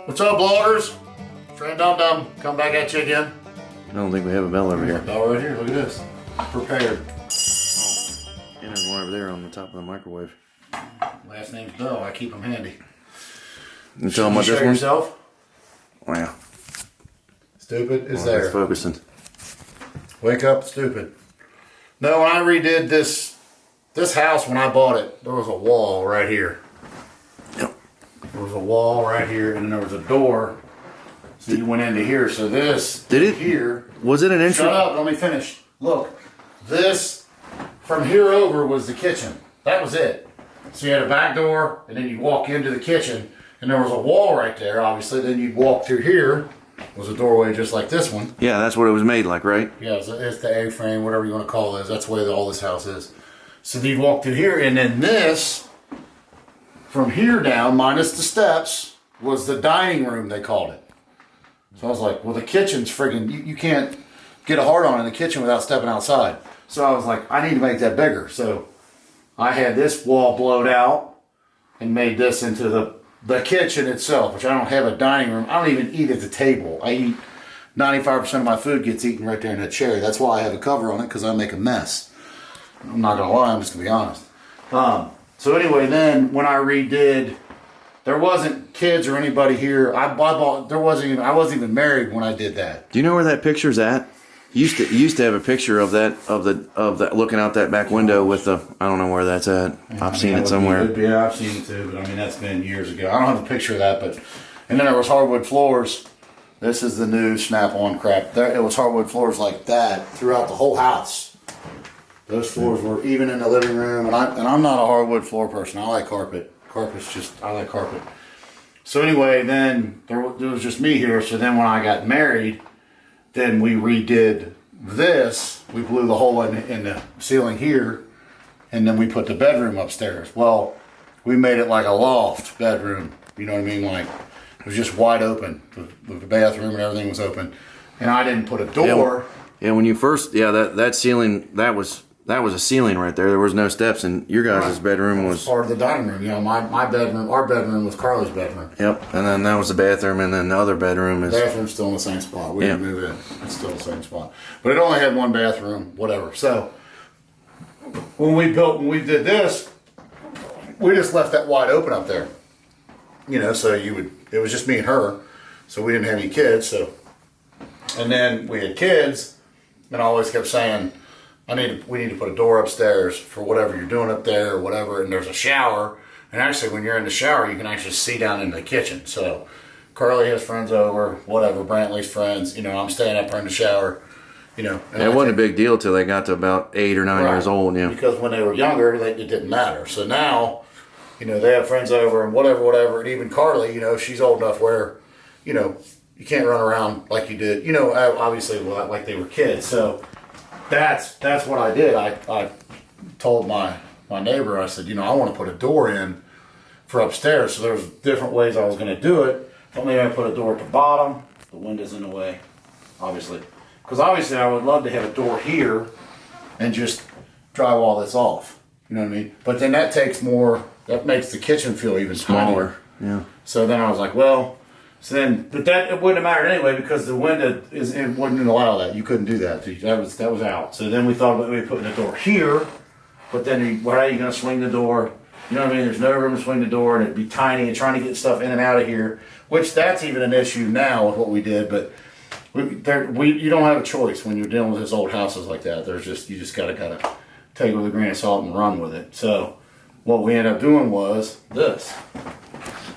What's up, bloggers? Trey and Dum Dum, come back at you again. I don't think we have a bell over here. Bell right here, look at this. Prepared. Oh, and there's one over there on the top of the microwave. Last name's Bell, I keep them handy. You tell them what this one? Yourself? Wow. Stupid is Well, there. it's focusing. Wake up, stupid. No, when I redid this house, when I bought it, there was a wall right here. Yep. There was a wall right here, and then there was a door. So you went into here. So this Did it? Here. Was it an entrance? Shut up, let me finish. Look, this from here over was the kitchen. That was it. So you had a back door, and then you walk into the kitchen, and there was a wall right there, obviously. Then you'd walk through here. Was a doorway just like this one. Yeah, that's what it was made like, right? Yeah, it's the A-frame, whatever you want to call it. That's the way all this house is. So you walk through here, and then this, from here down, minus the steps, was the dining room, they called it. So I was like, well, the kitchen's friggin', you can't get a hard on in the kitchen without stepping outside. So I was like, I need to make that bigger. So I had this wall blowed out and made this into the kitchen itself, which I don't have a dining room. I don't even eat at the table. I eat 95% of my food gets eaten right there in that chair. That's why I have a cover on it, because I make a mess. I'm not gonna lie, I'm just gonna be honest. So anyway, then when I redid, there wasn't kids or anybody here. I wasn't even married when I did that. Do you know where that picture's at? You used to have a picture of that looking out that back window with the, I don't know where that's at. I've seen it somewhere. Yeah, I've seen it too, but I mean that's been years ago. I don't have a picture of that, but and then there was hardwood floors. This is the new snap-on crap. It was hardwood floors like that throughout the whole house. Those floors were even in the living room, and I'm not a hardwood floor person. I like carpet. I like carpet. So anyway, then there was just me here. So then when I got married, then we redid this. We blew the hole in the ceiling here, and then we put the bedroom upstairs. Well, we made it like a loft bedroom. You know what I mean? Like it was just wide open. The bathroom and everything was open, and I didn't put a door. Yeah, when you first, that ceiling, that was a ceiling right there. There was no steps, and your guys' bedroom was part of the dining room. You know, my bedroom, our bedroom was Carly's bedroom. Yep, and then that was the bathroom, and then the other bedroom is. The bathroom's still in the same spot. We didn't move in. It's still the same spot, but it only had one bathroom, whatever. So when we did this, we just left that wide open up there. You know, so it was just me and her, so we didn't have any kids. So, and then we had kids, and I always kept saying, we need to put a door upstairs for whatever you're doing up there or whatever. And there's a shower. And actually, when you're in the shower, you can actually see down in the kitchen. So Carly has friends over, whatever, Brantley's friends. You know, I'm staying up there in the shower. You know, and it wasn't a big deal till they got to about 8 or 9 years old. Yeah, because when they were younger, it didn't matter. So now, you know, they have friends over and whatever. And even Carly, you know, she's old enough where, you know, you can't run around like you did. You know, obviously, like they were kids. So. That's what I did. I told my neighbor, I said, you know, I want to put a door in for upstairs. So there's different ways I was going to do it. But maybe I put a door at the bottom. The window's in the way, obviously. Because obviously I would love to have a door here and just drywall this off. You know what I mean? But then that makes the kitchen feel even smaller. Yeah. So then I was like, well... but it wouldn't have mattered anyway because the window it wouldn't allow that. You couldn't do that. That was out. So then we thought about maybe putting the door here, but then how are you going to swing the door? You know what I mean? There's no room to swing the door, and it'd be tiny, and trying to get stuff in and out of here, which that's even an issue now with what we did. But you don't have a choice when you're dealing with these old houses like that. You just got to kind of take it with a grain of salt and run with it. So what we ended up doing was this.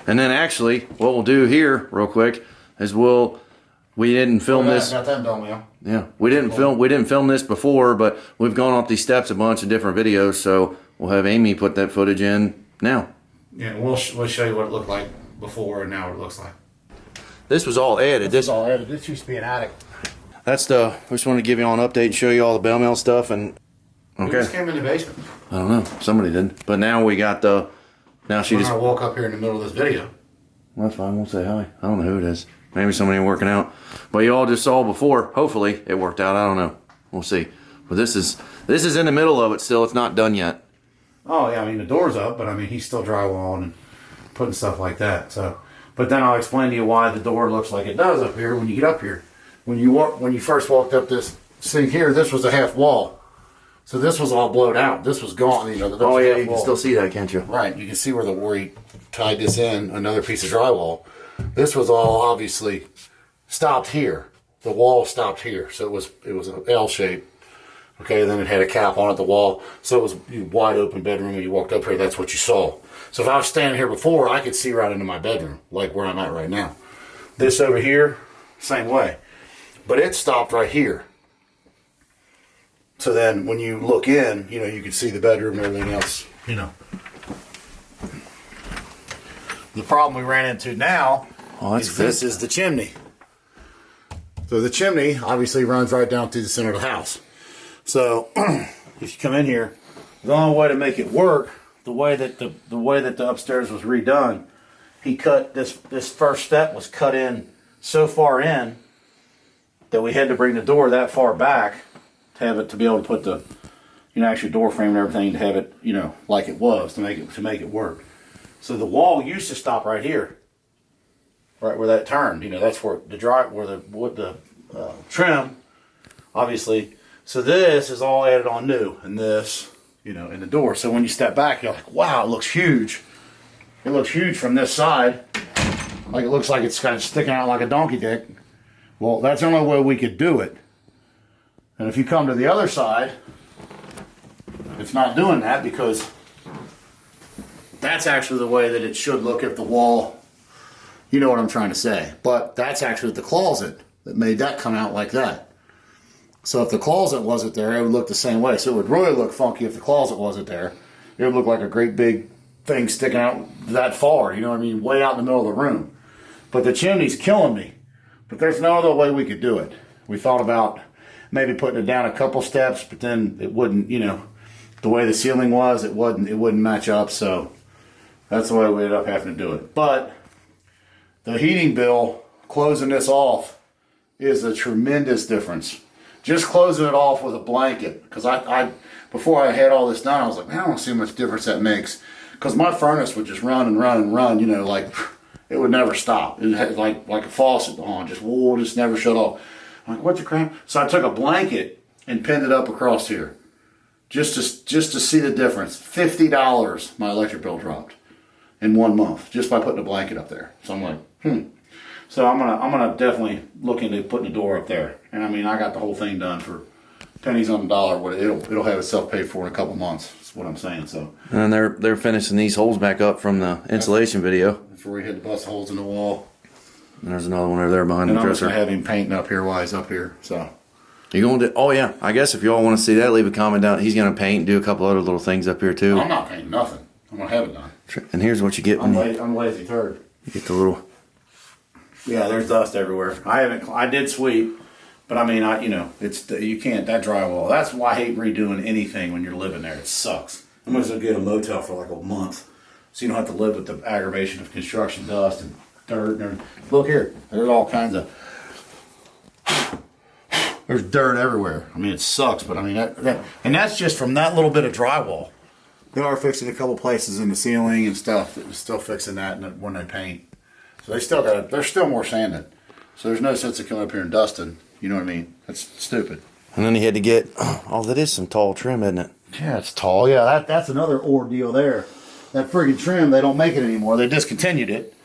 And then actually, what we'll do here, real quick, is we didn't film this. Got that done, man. Yeah, we didn't film this before, but we've gone up these steps a bunch of different videos, so we'll have Amy put that footage in now. Yeah, we'll show you what it looked like before and now what it looks like. This was all added. This was all added. This used to be an attic. We just want to give you all an update and show you all the bell mail stuff. And okay. Who just came in the basement? I don't know. Somebody did. But now we got Now she just walk up here in the middle of this video. Well, that's fine. We'll say hi. I don't know who it is. Maybe somebody working out. But you all just saw before. Hopefully it worked out. I don't know. We'll see. But this is in the middle of it still. It's not done yet. Oh yeah, I mean the door's up, but I mean he's still drywalling and putting stuff like that. So, but But then I'll explain to you why the door looks like it does up here when you get up here. When you first walked up this thing here, this was a half wall. So this was all blowed out. This was gone. You know. Oh yeah, you can still see that, can't you? Right. You can see where he tied this in, another piece of drywall. This was all obviously stopped here. The wall stopped here, so it was an L shape. Okay, then it had a cap on it, the wall. So it was a wide open bedroom. When you walked up here, that's what you saw. So if I was standing here before, I could see right into my bedroom, like where I'm at right now. This over here, same way. But it stopped right here. So then when you look in, you know, you can see the bedroom and everything else, you know. The problem we ran into now is this is the chimney. So the chimney obviously runs right down through the center of the house. So if you come in here, the only way to make it work, the way that the upstairs was redone, he cut this first step was cut in so far in that we had to bring the door that far back to have it to be able to put the actual door frame and everything to have it like it was to make it work. So the wall used to stop right here, right where that turned. That's where the trim, obviously. So this is all added on new, and this, in the door. So when you step back, you're like, wow, it looks huge. It looks huge from this side. Like it looks like it's kind of sticking out like a donkey dick. Well, that's the only way we could do it. And if you come to the other side, it's not doing that because that's actually the way that it should look if the wall, you know what I'm trying to say. But that's actually the closet that made that come out like that. So if the closet wasn't there, it would look the same way. So it would really look funky if the closet wasn't there. It would look like a great big thing sticking out that far, you know what I mean, way out in the middle of the room. But the chimney's killing me. But there's no other way we could do it. We thought about maybe putting it down a couple steps, but then it wouldn't, the way the ceiling was, it wouldn't match up. So that's the way we ended up having to do it. But the heating bill, closing this off, is a tremendous difference. Just closing it off with a blanket, because I before I had all this done, I was like, man, I don't see how much difference that makes. Because my furnace would just run and run and run, like it would never stop. It had like a faucet on, just never shut off. I'm like, what the crap? So I took a blanket and pinned it up across here, just to see the difference. $50 my electric bill dropped in 1 month just by putting a blanket up there. So I'm like, So I'm gonna definitely look into putting a door up there. And I mean, I got the whole thing done for pennies on the dollar. It'll have itself paid for in a couple months. That's what I'm saying. So. And they're finishing these holes back up from the insulation video. That's where we had to bust holes in the wall. And there's another one over there behind the dresser. And I'm just gonna have him painting up here while he's up here. So. You going to? Oh yeah. I guess if you all want to see that, leave a comment down. He's gonna paint, do a couple other little things up here too. I'm not painting nothing. I'm gonna have it done. And here's what you get when I'm lazy turd. You get the little. Yeah, there's dust everywhere. I did sweep, but I mean, you can't, that drywall. That's why I hate redoing anything when you're living there. It sucks. I'm gonna get a motel for like a month, so you don't have to live with the aggravation of construction dust and dirt and everything. Look here, there's all kinds of, there's dirt everywhere. I mean, it sucks, but I mean, and that's just from that little bit of drywall. They are fixing a couple places in the ceiling and stuff. They're still fixing that when they paint. So there's still more sanding. So there's no sense of coming up here and dusting. You know what I mean? That's stupid. And then he had to get, that is some tall trim, isn't it? Yeah, it's tall. Yeah, that's another ordeal there. That friggin' trim, they don't make it anymore. They discontinued it.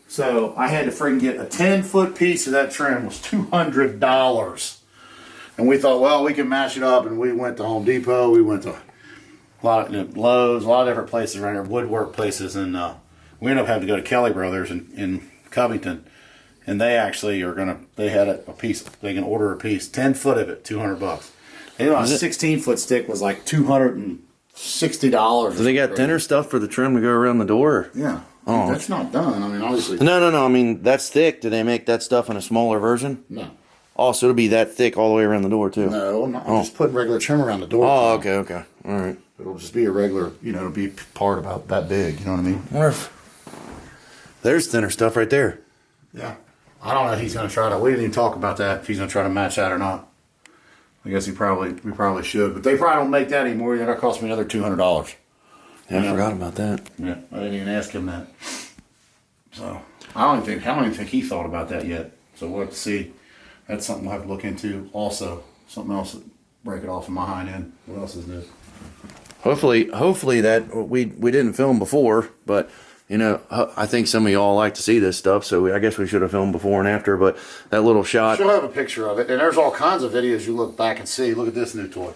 So I had to friggin' get a 10-foot piece of that trim. It was $200. And we thought, well, we can mash it up. And we went to Home Depot. We went to a lot of Lowe's, a lot of different places around here, woodwork places. And we ended up having to go to Kelly Brothers in Covington, and they actually they had a piece, they can order a piece, 10 foot of it, $200. A 16-foot stick was like $260. Do they got thinner stuff for the trim to go around the door? Yeah. Oh. That's not done. I mean, obviously. No. I mean, that's thick. Do they make that stuff in a smaller version? No. Oh, so it'll be that thick all the way around the door, too? No, I'm just putting regular trim around the door. Oh, okay. All right. It'll just be a regular, it'll be part about that big, you know what I mean? Wonder if there's thinner stuff right there. Yeah. I don't know if he's going to try to, we didn't even talk about that, if he's going to try to match that or not. I guess we probably should, but they probably don't make that anymore. That'll cost me another $200. Yeah, I forgot about that. Yeah, I didn't even ask him that. So. I don't even think he thought about that yet. So we'll have to see. That's something we'll have to look into also. Something else that break it off in my hind end. What else is new? Hopefully that we didn't film before, but you know, I think some of y'all like to see this stuff, so I guess we should have filmed before and after. But that little shot, She'll have a picture of it, and there's all kinds of videos you look back and see. Look at this new toy.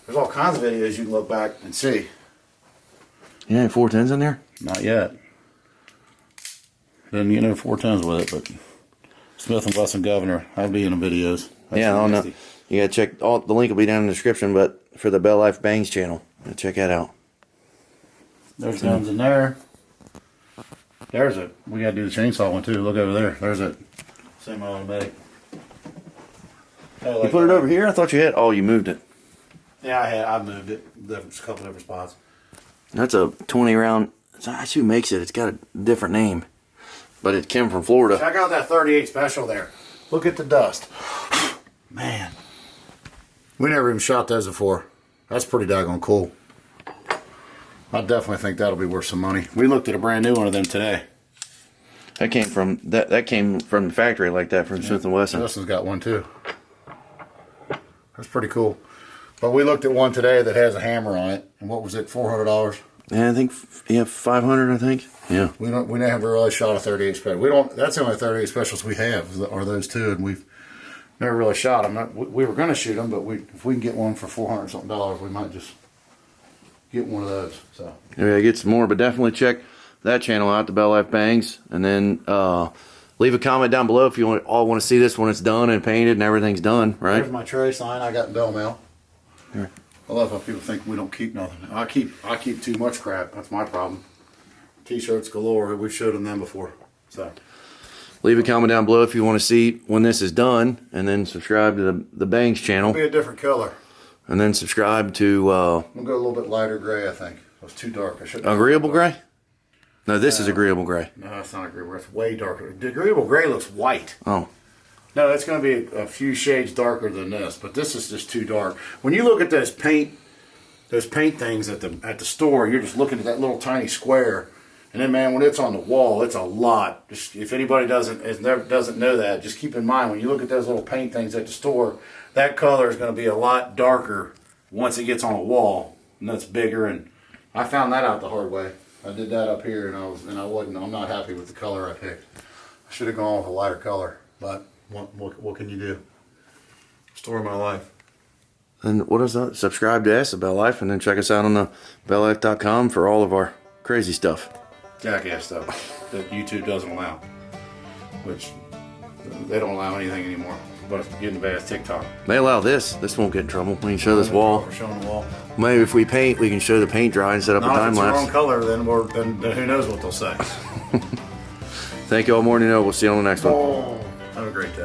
There's all kinds of videos you can look back and see. You ain't 410s in there? Not yet. Didn't get no 410s with it, but Smith & Wesson Governor, I'll be in the videos. That's Yeah, I don't know. nasty. You gotta check. The link will be down in the description, but for the Bell Life Bangs channel, check that out. There's guns in there. There's it. We gotta do the chainsaw one too. Look over there. There's it. Same automatic. You put it over here? I thought you had. Oh, you moved it. Yeah, I moved it. A couple different spots. That's a 20 round. That's who makes it. It's got a different name, but it came from Florida. Check out that 38 special there. Look at the dust. Man. We never even shot those before. That's pretty daggone cool. I definitely think that'll be worth some money. We looked at a brand new one of them today. That came from that came from the factory like that from Smith & Wesson. Justin's got one too. That's pretty cool. But we looked at one today that has a hammer on it. And what was it, $400? Yeah, I think 500. I think. Yeah. We never really shot a 38 special. That's the only 38 specials we have are those two, and we've never really shot them. We were going to shoot them, but if we can get one for $400 something, we might just get one of those. So Yeah, get some more, but definitely check that channel out, the Bell Life Bangs, and then leave a comment down below if you all want to see this when it's done and painted and everything's done. Right. There's my Trey sign I got in Bell Mail. Here. I love how people think we don't keep nothing. I keep too much crap. That's my problem. T-shirts galore. We've showed them before. So Leave a comment down below if you want to see when this is done, and then subscribe to the Bangs channel, it'll be a different color. and then subscribe to We'll go a little bit lighter gray. I think it was too dark. I should. Agreeable Gray. No, this is Agreeable Gray. No, it's not agreeable. It's way darker. The agreeable gray looks white. Oh, No, it's going to be a few shades darker than this, but this is just too dark. When you look at those paint things at the store, you're just looking at that little tiny square, and then man, when it's on the wall, it's a lot. Just, if anybody doesn't know that, just keep in mind when you look at those little paint things at the store, that color is going to be a lot darker once it gets on a wall, and that's bigger. And I found that out the hard way. I did that up here, and I'm not happy with the color I picked. I should have gone with a lighter color, but what can you do? Story of my life. and what is that? Subscribe to us, the Bell Life, and then check us out on the BellLife.com for all of our crazy stuff. Jackass stuff that YouTube doesn't allow, which they don't allow anything anymore. But getting bad as TikTok. They allow this. This won't get in trouble. We can show this wall. We're showing the wall. Maybe if we paint, we can show the paint dry and set up a Now, if time it's the wrong lapse. color, then who knows what they'll say. Thank you all more. We'll see you on the next one. Oh, have a great day.